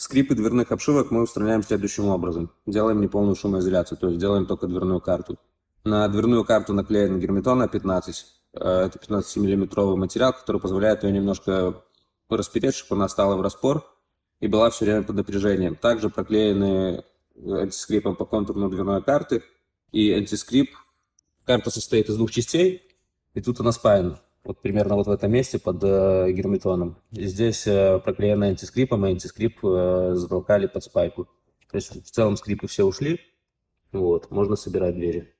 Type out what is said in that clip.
Скрипы дверных обшивок мы устраняем следующим образом. Делаем неполную шумоизоляцию, то есть делаем только дверную карту. На дверную карту наклеен герметон А15. Это 15-миллиметровый материал, который позволяет ее немножко распереть, чтобы она стала в распор и была все время под напряжением. Также проклеены антискрипом по контуру дверной карты. И антискрип. Карта состоит из двух частей, и тут она спаяна. Вот примерно вот в этом месте под герметоном. И здесь проклеено антискрипом, и антискрип затолкали под спайку. То есть в целом скрипы все ушли. Вот, можно собирать двери.